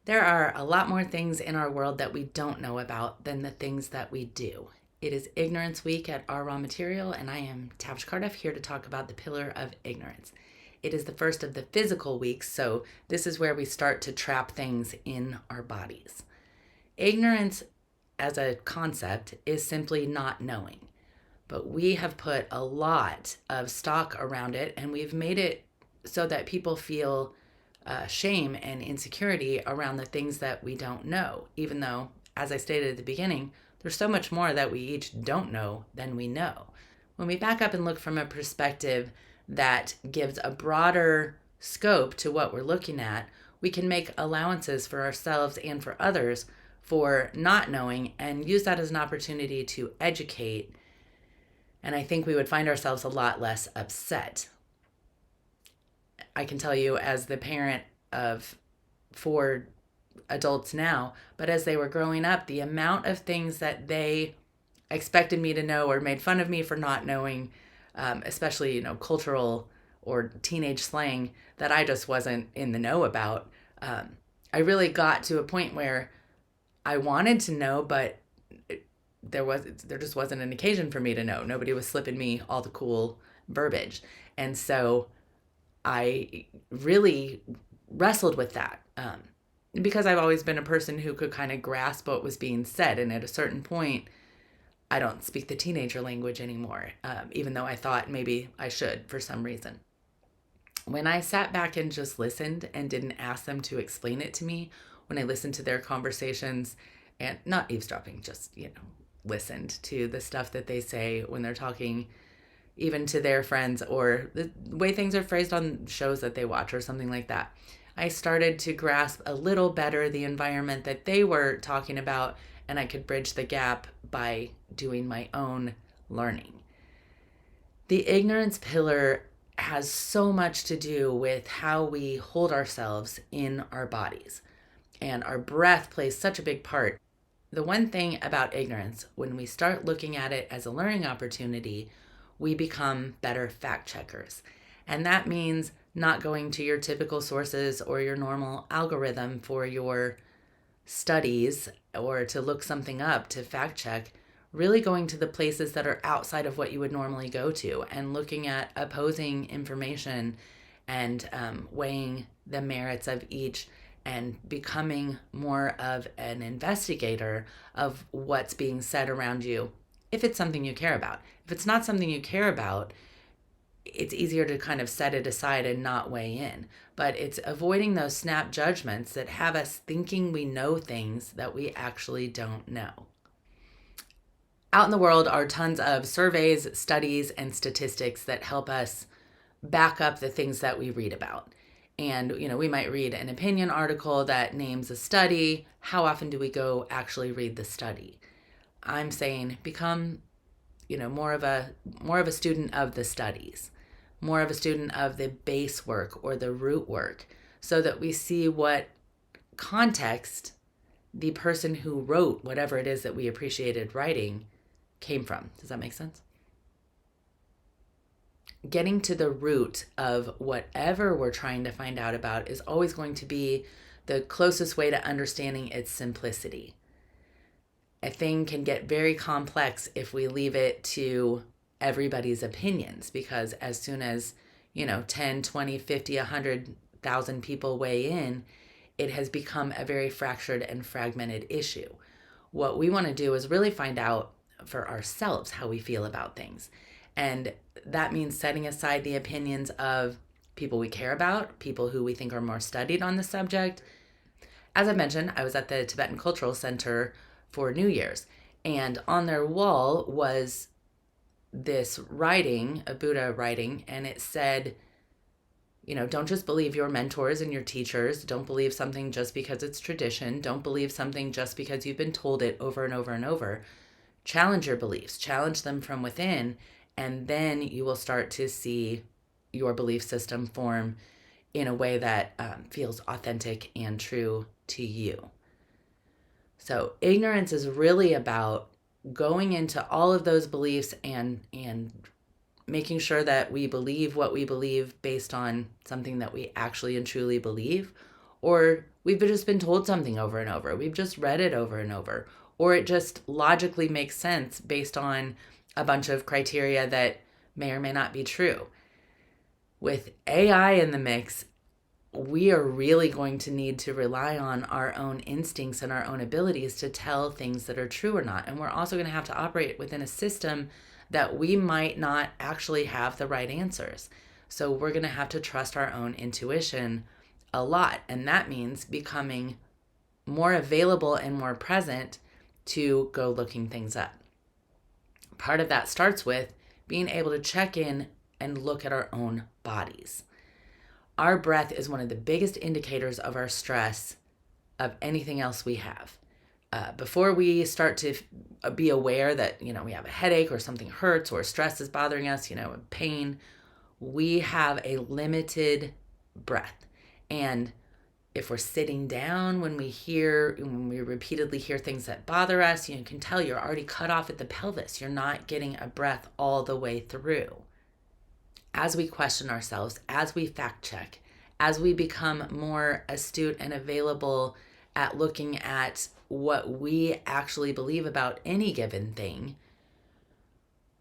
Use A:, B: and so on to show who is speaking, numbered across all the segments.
A: There are a lot more things in our world that we don't know about than the things that we do. It is Ignorance Week at Our Raw Material, and I am Tavish Carduff here to talk about the pillar of ignorance. It is the first of the physical weeks, so this is where we start to trap things in our bodies. Ignorance as a concept is simply not knowing, but we have put a lot of stock around it, and we've made it so that people feel shame and insecurity around the things that we don't know, even though, as I stated at the beginning, there's so much more that we each don't know than we know. When we back up and look from a perspective that gives a broader scope to what we're looking at, we can make allowances for ourselves and for others for not knowing and use that as an opportunity to educate. And I think we would find ourselves a lot less upset. I can tell you, as the parent of 4 adults now, but as they were growing up, the amount of things that they expected me to know or made fun of me for not knowing, especially, cultural or teenage slang that I just wasn't in the know about. I really got to a point where I wanted to know, but there just wasn't an occasion for me to know. Nobody was slipping me all the cool verbiage. And so I really wrestled with that because I've always been a person who could kind of grasp what was being said. And at a certain point, I don't speak the teenager language anymore, even though I thought maybe I should for some reason. When I sat back and just listened and didn't ask them to explain it to me, when I listened to their conversations and not eavesdropping, just, listened to the stuff that they say when they're talking even to their friends or the way things are phrased on shows that they watch or something like that, I started to grasp a little better the environment that they were talking about, and I could bridge the gap by doing my own learning. The ignorance pillar has so much to do with how we hold ourselves in our bodies, and our breath plays such a big part. The one thing about ignorance, when we start looking at it as a learning opportunity, we become better fact checkers. And that means not going to your typical sources or your normal algorithm for your studies or to look something up to fact check, really going to the places that are outside of what you would normally go to and looking at opposing information and weighing the merits of each and becoming more of an investigator of what's being said around you, if it's something you care about. If it's not something you care about, it's easier to kind of set it aside and not weigh in. But it's avoiding those snap judgments that have us thinking we know things that we actually don't know. Out in the world are tons of surveys, studies, and statistics that help us back up the things that we read about. And, we might read an opinion article that names a study. How often do we go actually read the study? I'm saying become, more of a student of the studies, more of a student of the base work or the root work, so that we see what context the person who wrote whatever it is that we appreciated writing came from. Does that make sense? Getting to the root of whatever we're trying to find out about is always going to be the closest way to understanding its simplicity. A thing can get very complex if we leave it to everybody's opinions, because as soon as, 10, 20, 50, 100,000 people weigh in, it has become a very fractured and fragmented issue. What we want to do is really find out for ourselves how we feel about things. And that means setting aside the opinions of people we care about, people who we think are more studied on the subject. As I mentioned, I was at the Tibetan Cultural Center for New Year's, and on their wall was this writing, a Buddha writing, and it said, don't just believe your mentors and your teachers. Don't believe something just because it's tradition. Don't believe something just because you've been told it over and over and over. Challenge your beliefs, challenge them from within, and then you will start to see your belief system form in a way that feels authentic and true to you. So ignorance is really about going into all of those beliefs and making sure that we believe what we believe based on something that we actually and truly believe, or We've just been told something over and over. We've just read it over and over. Or it just logically makes sense based on a bunch of criteria that may or may not be true. With AI in the mix, we are really going to need to rely on our own instincts and our own abilities to tell things that are true or not. And we're also going to have to operate within a system that we might not actually have the right answers. So we're going to have to trust our own intuition a lot. And that means becoming more available and more present to go looking things up. Part of that starts with being able to check in and look at our own bodies. Our breath is one of the biggest indicators of our stress of anything else we have. Before we start to be aware that, we have a headache or something hurts or stress is bothering us, pain, we have a limited breath. And if we're sitting down, when we repeatedly hear things that bother us, you can tell you're already cut off at the pelvis. You're not getting a breath all the way through. As we question ourselves, as we fact check, as we become more astute and available at looking at what we actually believe about any given thing,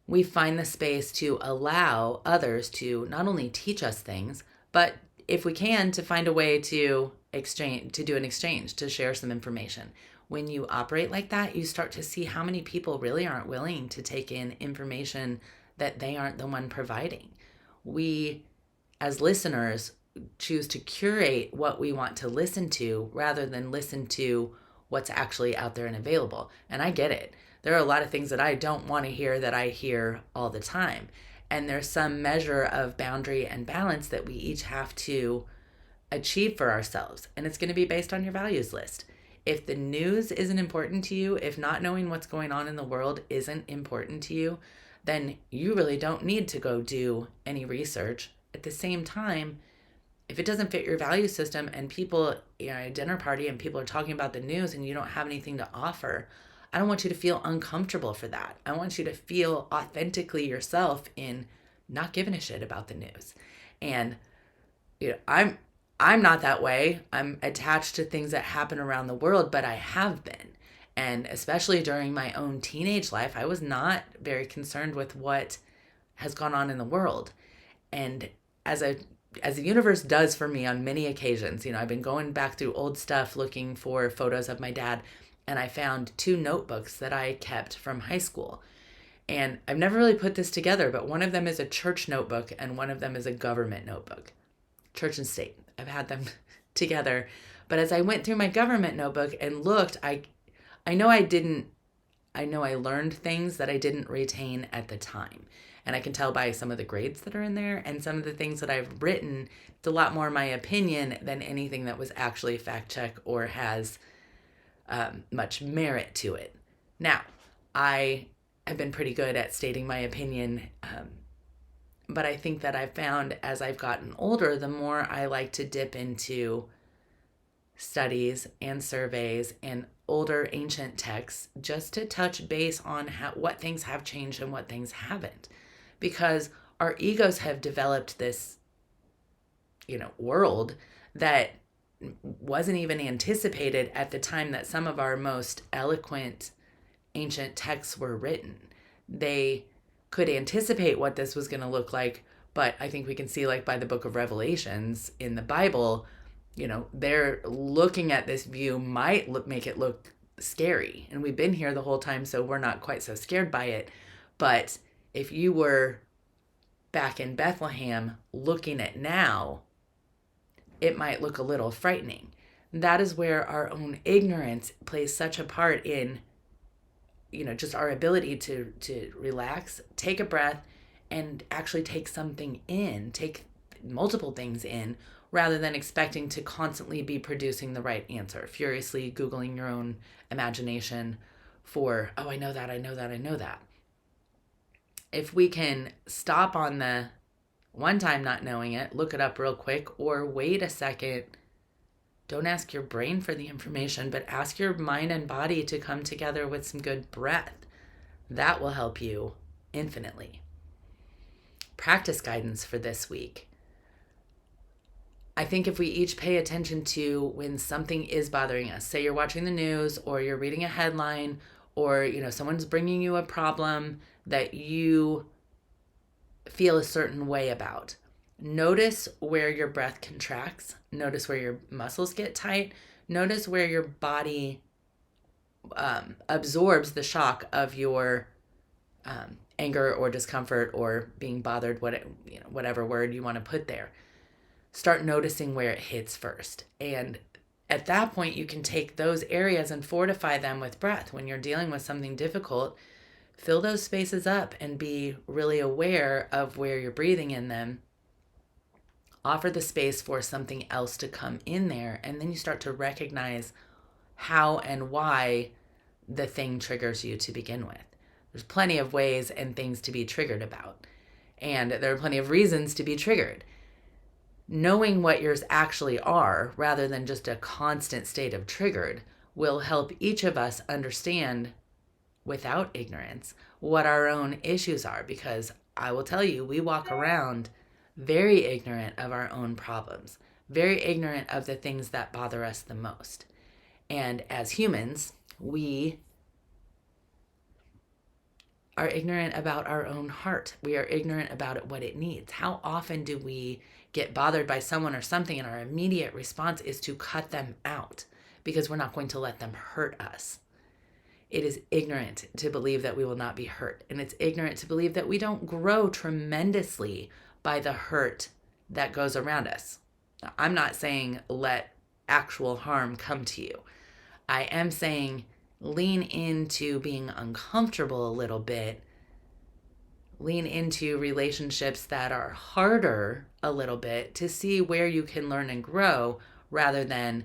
A: we find the space to allow others to not only teach us things, but if we can, to find a way to do an exchange, to share some information. When you operate like that, you start to see how many people really aren't willing to take in information that they aren't the one providing. We, as listeners, choose to curate what we want to listen to rather than listen to what's actually out there and available. And I get it. There are a lot of things that I don't want to hear that I hear all the time. And there's some measure of boundary and balance that we each have to achieve for ourselves. And it's going to be based on your values list. If the news isn't important to you, if not knowing what's going on in the world isn't important to you, then you really don't need to go do any research. At the same time, if it doesn't fit your value system and people, at a dinner party and people are talking about the news and you don't have anything to offer, I don't want you to feel uncomfortable for that. I want you to feel authentically yourself in not giving a shit about the news. And I'm not that way. I'm attached to things that happen around the world, but I have been. And especially during my own teenage life, I was not very concerned with what has gone on in the world. And as the universe does for me on many occasions, I've been going back through old stuff looking for photos of my dad, and I found 2 notebooks that I kept from high school. And I've never really put this together, but one of them is a church notebook and one of them is a government notebook. Church and state. I've had them together. But as I went through my government notebook and looked, I know I learned things that I didn't retain at the time. And I can tell by some of the grades that are in there and some of the things that I've written, it's a lot more my opinion than anything that was actually fact check or has much merit to it. Now, I have been pretty good at stating my opinion, but I think that I've found as I've gotten older, the more I like to dip into studies and surveys and older ancient texts just to touch base on what things have changed and what things haven't. Because our egos have developed this, world that wasn't even anticipated at the time that some of our most eloquent ancient texts were written. They could anticipate what this was going to look like, but I think we can see, like by the book of Revelations in the Bible, they're looking at this view might make it look scary. And we've been here the whole time, so we're not quite so scared by it. But if you were back in Bethlehem looking at now, it might look a little frightening. That is where our own ignorance plays such a part in, just our ability to relax, take a breath, and actually take something in, take multiple things in, rather than expecting to constantly be producing the right answer, furiously Googling your own imagination for, oh, I know that, I know that, I know that. If we can stop on the one time not knowing it, look it up real quick, or wait a second, don't ask your brain for the information, but ask your mind and body to come together with some good breath. That will help you infinitely. Practice guidance for this week. I think if we each pay attention to when something is bothering us, say you're watching the news or you're reading a headline or, someone's bringing you a problem that you feel a certain way about. Notice where your breath contracts. Notice where your muscles get tight. Notice where your body absorbs the shock of your anger or discomfort or being bothered, whatever word you want to put there. Start noticing where it hits first. And at that point, you can take those areas and fortify them with breath. When you're dealing with something difficult, fill those spaces up and be really aware of where you're breathing in them. Offer the space for something else to come in there. And then you start to recognize how and why the thing triggers you to begin with. There's plenty of ways and things to be triggered about. And there are plenty of reasons to be triggered. Knowing what yours actually are, rather than just a constant state of triggered, will help each of us understand, without ignorance, what our own issues are. Because I will tell you, we walk around very ignorant of our own problems, very ignorant of the things that bother us the most. And as humans, we are ignorant about our own heart. We are ignorant about what it needs. How often do we get bothered by someone or something and our immediate response is to cut them out because we're not going to let them hurt us? It is ignorant to believe that we will not be hurt. And it's ignorant to believe that we don't grow tremendously by the hurt that goes around us. Now, I'm not saying let actual harm come to you. I am saying lean into being uncomfortable a little bit. Lean into relationships that are harder a little bit to see where you can learn and grow, rather than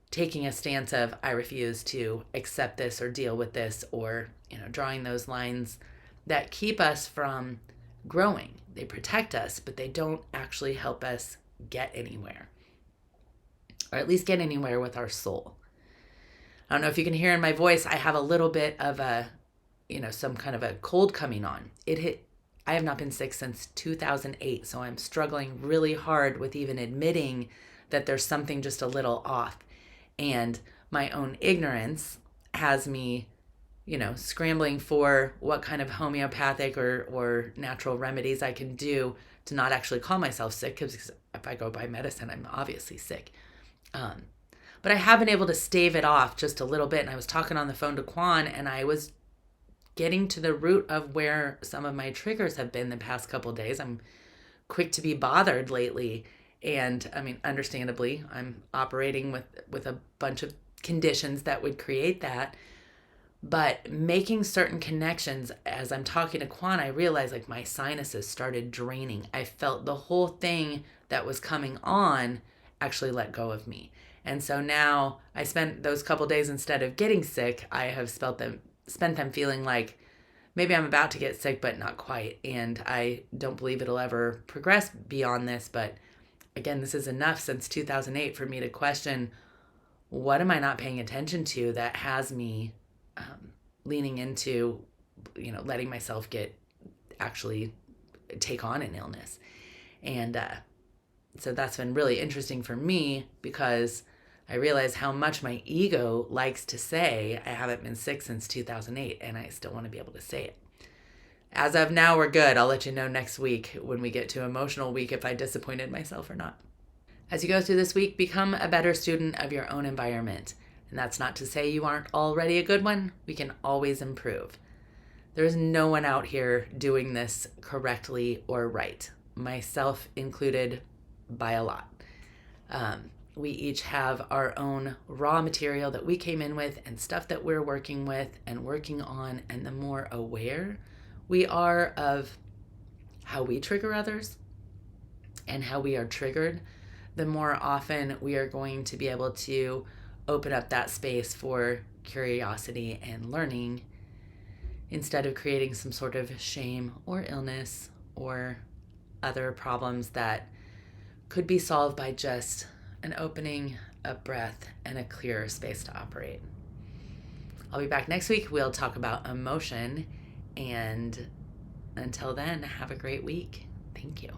A: taking a stance of, I refuse to accept this or deal with this, or, drawing those lines that keep us from growing. They protect us, but they don't actually help us get anywhere, or at least get anywhere with our soul. I don't know if you can hear in my voice, I have a little bit of some kind of a cold coming on. I have not been sick since 2008, so I'm struggling really hard with even admitting that there's something just a little off. And my own ignorance has me, scrambling for what kind of homeopathic or natural remedies I can do to not actually call myself sick, because if I go by medicine, I'm obviously sick. But I have been able to stave it off just a little bit. And I was talking on the phone to Quan, and I was getting to the root of where some of my triggers have been the past couple of days. I'm quick to be bothered lately. And understandably, I'm operating with a bunch of conditions that would create that. But making certain connections, as I'm talking to Quan, I realized my sinuses started draining. I felt the whole thing that was coming on actually let go of me. And so now I spent those couple days, instead of getting sick, I have spent them feeling like maybe I'm about to get sick, but not quite. And I don't believe it'll ever progress beyond this. But again, this is enough since 2008 for me to question, what am I not paying attention to that has me leaning into, letting myself actually take on an illness. And so that's been really interesting for me, because I realize how much my ego likes to say I haven't been sick since 2008, and I still want to be able to say it. As of now, we're good. I'll let you know next week when we get to emotional week if I disappointed myself or not. As you go through this week, become a better student of your own environment. And that's not to say you aren't already a good one. We can always improve. There's no one out here doing this correctly or right, myself included by a lot. We each have our own raw material that we came in with and stuff that we're working with and working on. And the more aware we are of how we trigger others and how we are triggered, the more often we are going to be able to open up that space for curiosity and learning, instead of creating some sort of shame or illness or other problems that could be solved by just an opening, a breath, and a clearer space to operate. I'll be back next week. We'll talk about emotion. And until then, have a great week. Thank you.